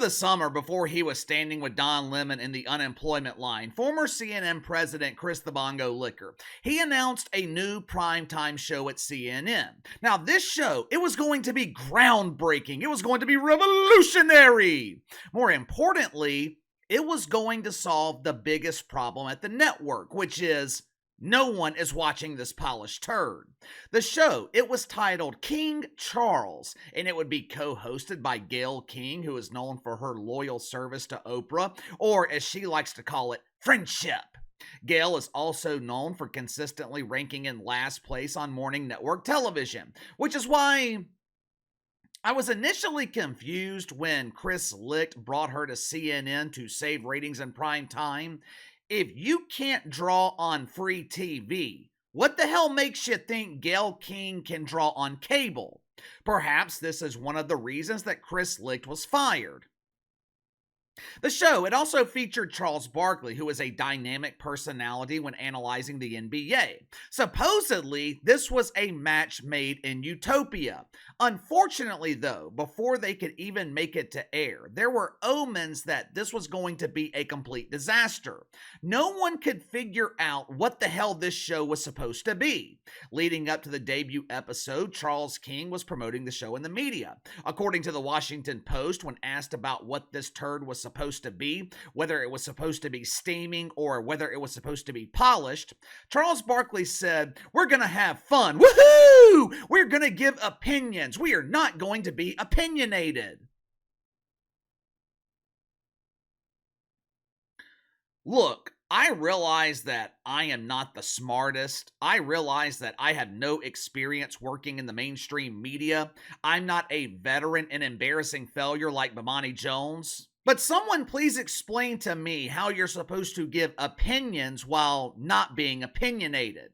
the summer, before he was standing with Don Lemon in the unemployment line, former CNN president Chris the Bongo Licker, he announced a new primetime show at CNN. Now, this show, it was going to be groundbreaking. It was going to be revolutionary. More importantly, it was going to solve the biggest problem at the network, which is no one is watching this polished turd. The show, it was titled King Charles, and it would be co-hosted by Gayle King, who is known for her loyal service to Oprah, or as she likes to call it, friendship. Gayle is also known for consistently ranking in last place on morning network television, which is why I was initially confused when Chris Licht brought her to CNN to save ratings in prime time. If you can't draw on free TV, what the hell makes you think Gayle King can draw on cable? Perhaps this is one of the reasons that Chris Licht was fired. The show, it also featured Charles Barkley, who is a dynamic personality when analyzing the NBA. Supposedly, this was a match made in utopia. Unfortunately, though, before they could even make it to air, there were omens that this was going to be a complete disaster. No one could figure out what the hell this show was supposed to be. Leading up to the debut episode, Charles King was promoting the show in the media. According to the Washington Post, when asked about what this turd was supposed to be, whether it was supposed to be steaming or whether it was supposed to be polished, Charles Barkley said, "We're going to have fun. Woohoo! We're going to give opinions. We are not going to be opinionated." Look, I realize that I am not the smartest. I realize that I have no experience working in the mainstream media. I'm not a veteran and embarrassing failure like Bomani Jones. But someone please explain to me how you're supposed to give opinions while not being opinionated.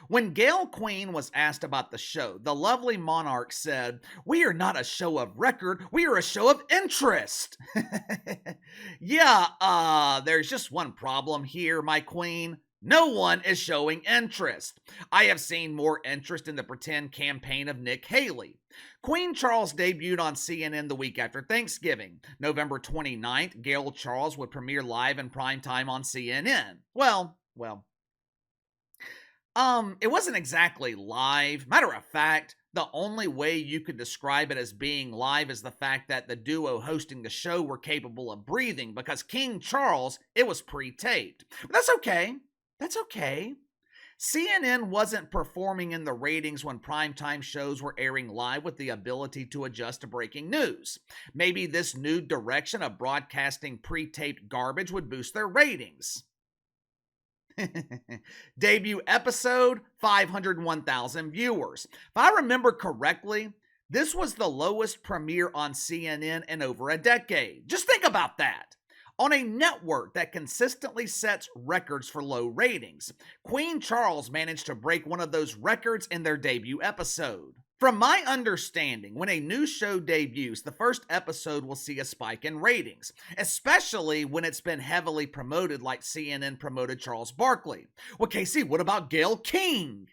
When Gayle Queen was asked about the show, the lovely monarch said, "We are not a show of record, we are a show of interest." Yeah, there's just one problem here, my queen. No one is showing interest. I have seen more interest in the pretend campaign of Nick Haley. Queen Charles debuted on CNN the week after Thanksgiving. November 29th, Gayle Charles would premiere live in primetime on CNN. Well, it wasn't exactly live. Matter of fact, the only way you could describe it as being live is the fact that the duo hosting the show were capable of breathing, because King Charles, it was pre-taped. But that's okay. That's okay. CNN wasn't performing in the ratings when primetime shows were airing live with the ability to adjust to breaking news. Maybe this new direction of broadcasting pre-taped garbage would boost their ratings. Debut episode, 501,000 viewers. If I remember correctly, this was the lowest premiere on CNN in over a decade. Just think about that. On a network that consistently sets records for low ratings, Queen Charles managed to break one of those records in their debut episode. From my understanding, when a new show debuts, the first episode will see a spike in ratings, especially when it's been heavily promoted like CNN promoted Charles Barkley. Well, Casey, what about Gayle King?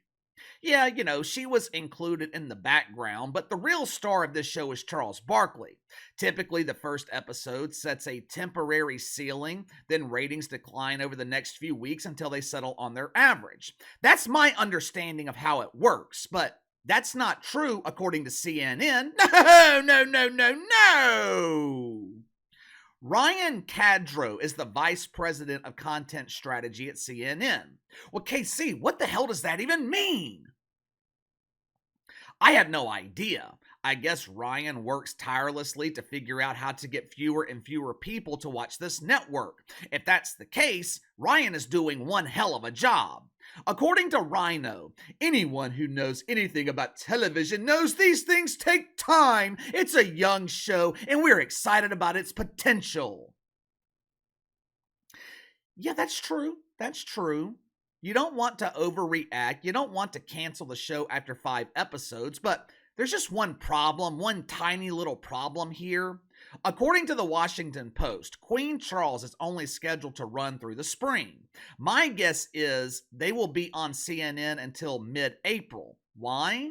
Yeah, she was included in the background, but the real star of this show is Charles Barkley. Typically, the first episode sets a temporary ceiling, then ratings decline over the next few weeks until they settle on their average. That's my understanding of how it works, but that's not true according to CNN. No! Ryan Cadro is the vice president of content strategy at CNN. Well, KC, what the hell does that even mean? I have no idea. I guess Ryan works tirelessly to figure out how to get fewer and fewer people to watch this network. If that's the case, Ryan is doing one hell of a job. According to Rhino, anyone who knows anything about television knows these things take time. It's a young show, and we're excited about its potential. Yeah, that's true. That's true. You don't want to overreact. You don't want to cancel the show after 5 episodes, but there's just one problem, one tiny little problem here. According to the Washington Post, Queen Charles is only scheduled to run through the spring. My guess is they will be on CNN until mid-April. Why?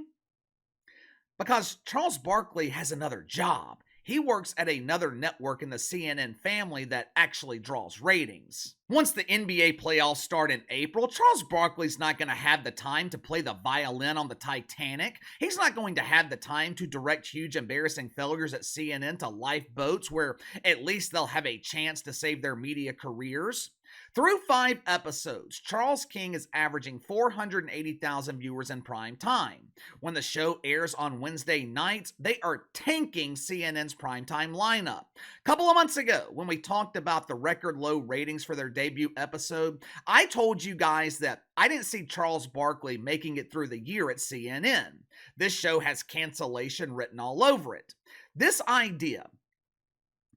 Because Charles Barkley has another job. He works at another network in the CNN family that actually draws ratings. Once the NBA playoffs start in April, Charles Barkley's not going to have the time to play the violin on the Titanic. He's not going to have the time to direct huge embarrassing failures at CNN to lifeboats where at least they'll have a chance to save their media careers. Through 5 episodes, Charles King is averaging 480,000 viewers in prime time. When the show airs on Wednesday nights, they are tanking CNN's primetime lineup. A couple of months ago, when we talked about the record low ratings for their debut episode, I told you guys that I didn't see Charles Barkley making it through the year at CNN. This show has cancellation written all over it. This idea,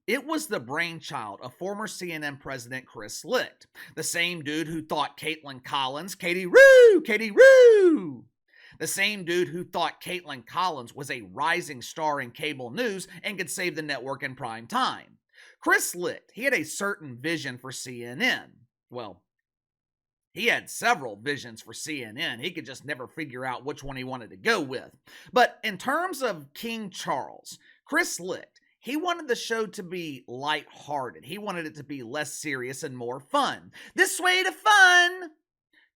it was the brainchild of former CNN president Chris Licht, the same dude who thought Caitlin Collins, Katie Roo, the same dude who thought Caitlin Collins was a rising star in cable news and could save the network in prime time. Chris Licht, he had a certain vision for CNN. Well, he had several visions for CNN. He could just never figure out which one he wanted to go with. But in terms of King Charles, Chris Licht, he wanted the show to be lighthearted. He wanted it to be less serious and more fun. This way to fun!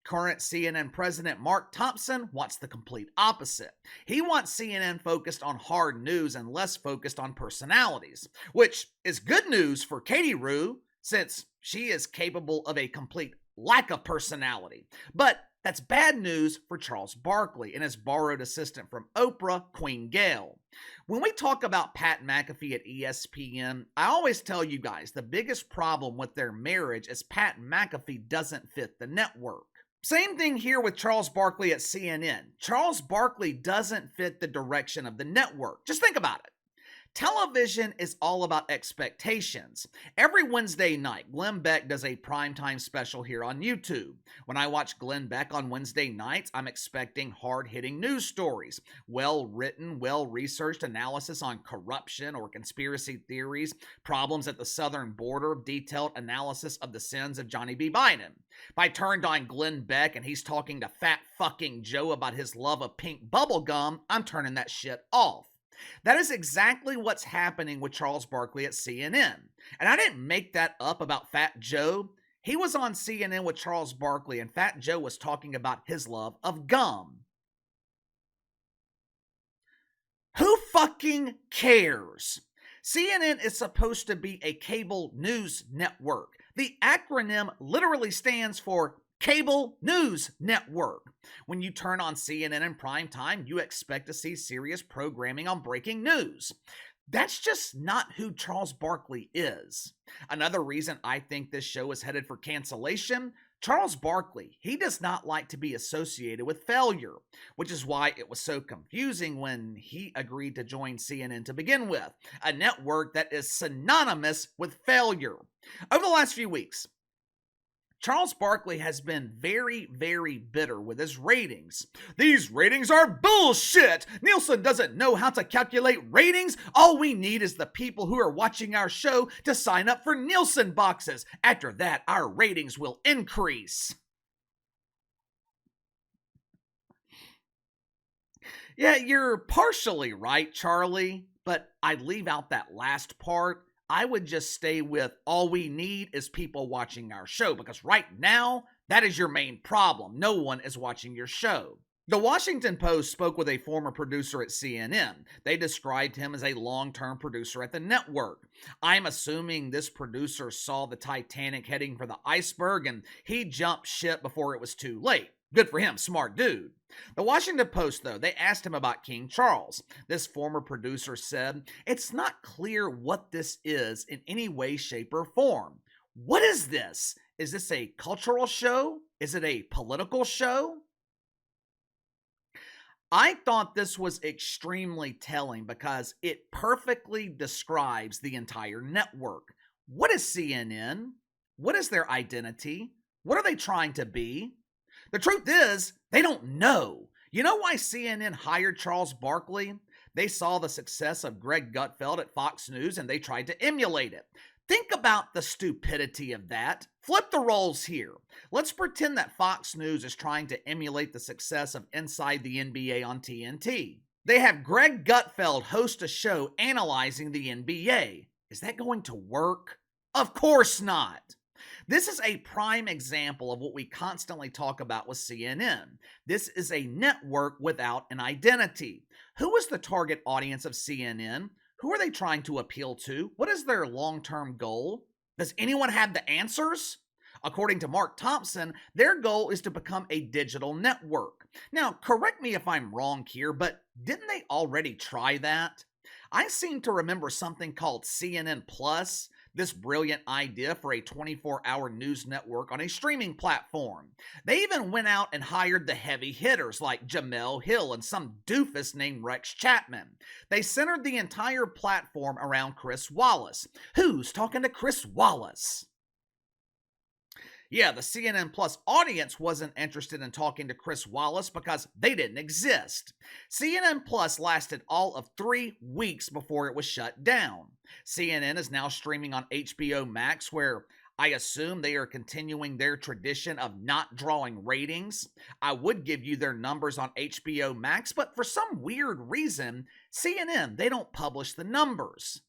Current CNN president Mark Thompson wants the complete opposite. He wants CNN focused on hard news and less focused on personalities, which is good news for Katie Roo, since she is capable of a complete lack of personality. But that's bad news for Charles Barkley and his borrowed assistant from Oprah, Queen Gayle. When we talk about Pat McAfee at ESPN, I always tell you guys the biggest problem with their marriage is Pat McAfee doesn't fit the network. Same thing here with Charles Barkley at CNN. Charles Barkley doesn't fit the direction of the network. Just think about it. Television is all about expectations. Every Wednesday night, Glenn Beck does a primetime special here on YouTube. When I watch Glenn Beck on Wednesday nights, I'm expecting hard-hitting news stories, well-written, well-researched analysis on corruption or conspiracy theories, problems at the southern border, detailed analysis of the sins of Johnny B. Biden. If I turned on Glenn Beck and he's talking to fat fucking Joe about his love of pink bubblegum, I'm turning that shit off. That is exactly what's happening with Charles Barkley at CNN. And I didn't make that up about Fat Joe. He was on CNN with Charles Barkley, and Fat Joe was talking about his love of gum. Who fucking cares? CNN is supposed to be a cable news network. The acronym literally stands for Cable News Network. When you turn on CNN in prime time, you expect to see serious programming on breaking news. That's just not who Charles Barkley is. Another reason I think this show is headed for cancellation, Charles Barkley, he does not like to be associated with failure, which is why it was so confusing when he agreed to join CNN to begin with, a network that is synonymous with failure. Over the last few weeks, Charles Barkley has been very, very bitter with his ratings. These ratings are bullshit! Nielsen doesn't know how to calculate ratings. All we need is the people who are watching our show to sign up for Nielsen boxes. After that, our ratings will increase. Yeah, you're partially right, Charlie, but I'd leave out that last part. I would just stay with all we need is people watching our show, because right now, that is your main problem. No one is watching your show. The Washington Post spoke with a former producer at CNN. They described him as a long-term producer at the network. I'm assuming this producer saw the Titanic heading for the iceberg and he jumped ship before it was too late. Good for him, smart dude. The Washington Post, though, they asked him about King Charles. This former producer said, "It's not clear what this is in any way, shape, or form. What is this? Is this a cultural show? Is it a political show?" I thought this was extremely telling because it perfectly describes the entire network. What is CNN? What is their identity? What are they trying to be? The truth is, they don't know. You know why CNN hired Charles Barkley? They saw the success of Greg Gutfeld at Fox News and they tried to emulate it. Think about the stupidity of that. Flip the roles here. Let's pretend that Fox News is trying to emulate the success of Inside the NBA on TNT. They have Greg Gutfeld host a show analyzing the NBA. Is that going to work? Of course not. This is a prime example of what we constantly talk about with CNN. This is a network without an identity. Who is the target audience of CNN? Who are they trying to appeal to? What is their long-term goal? Does anyone have the answers? According to Mark Thompson, their goal is to become a digital network. Now, correct me if I'm wrong here, but didn't they already try that? I seem to remember something called CNN Plus, this brilliant idea for a 24-hour news network on a streaming platform. They even went out and hired the heavy hitters like Jamel Hill and some doofus named Rex Chapman. They centered the entire platform around Chris Wallace. Who's talking to Chris Wallace? Yeah, the CNN Plus audience wasn't interested in talking to Chris Wallace because they didn't exist. CNN Plus lasted all of 3 weeks before it was shut down. CNN is now streaming on HBO Max, where I assume they are continuing their tradition of not drawing ratings. I would give you their numbers on HBO Max, but for some weird reason, CNN, they don't publish the numbers.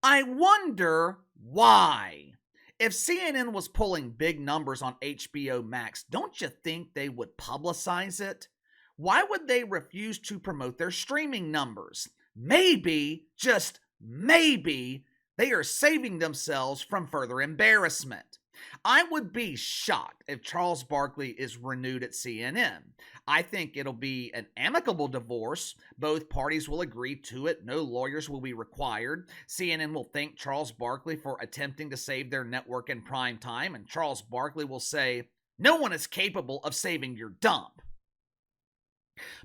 I wonder why. If CNN was pulling big numbers on HBO Max, don't you think they would publicize it? Why would they refuse to promote their streaming numbers? Maybe, just maybe, they are saving themselves from further embarrassment. I would be shocked if Charles Barkley is renewed at CNN. I think it'll be an amicable divorce. Both parties will agree to it. No lawyers will be required. CNN will thank Charles Barkley for attempting to save their network in prime time, and Charles Barkley will say, "No one is capable of saving your dump."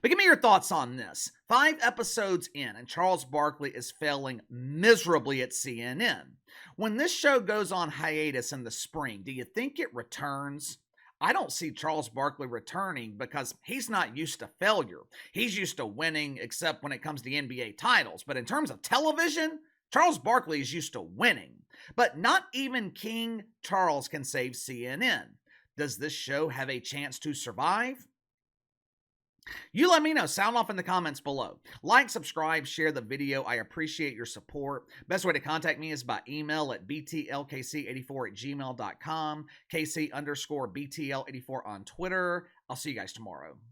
But give me your thoughts on this. 5 episodes in, and Charles Barkley is failing miserably at CNN. When this show goes on hiatus in the spring, do you think it returns? I don't see Charles Barkley returning because he's not used to failure. He's used to winning, except when it comes to NBA titles. But in terms of television, Charles Barkley is used to winning. But not even King Charles can save CNN. Does this show have a chance to survive? You let me know. Sound off in the comments below. Like, subscribe, share the video. I appreciate your support. Best way to contact me is by email at btlkc84@gmail.com, KC_BTL84 on Twitter. I'll see you guys tomorrow.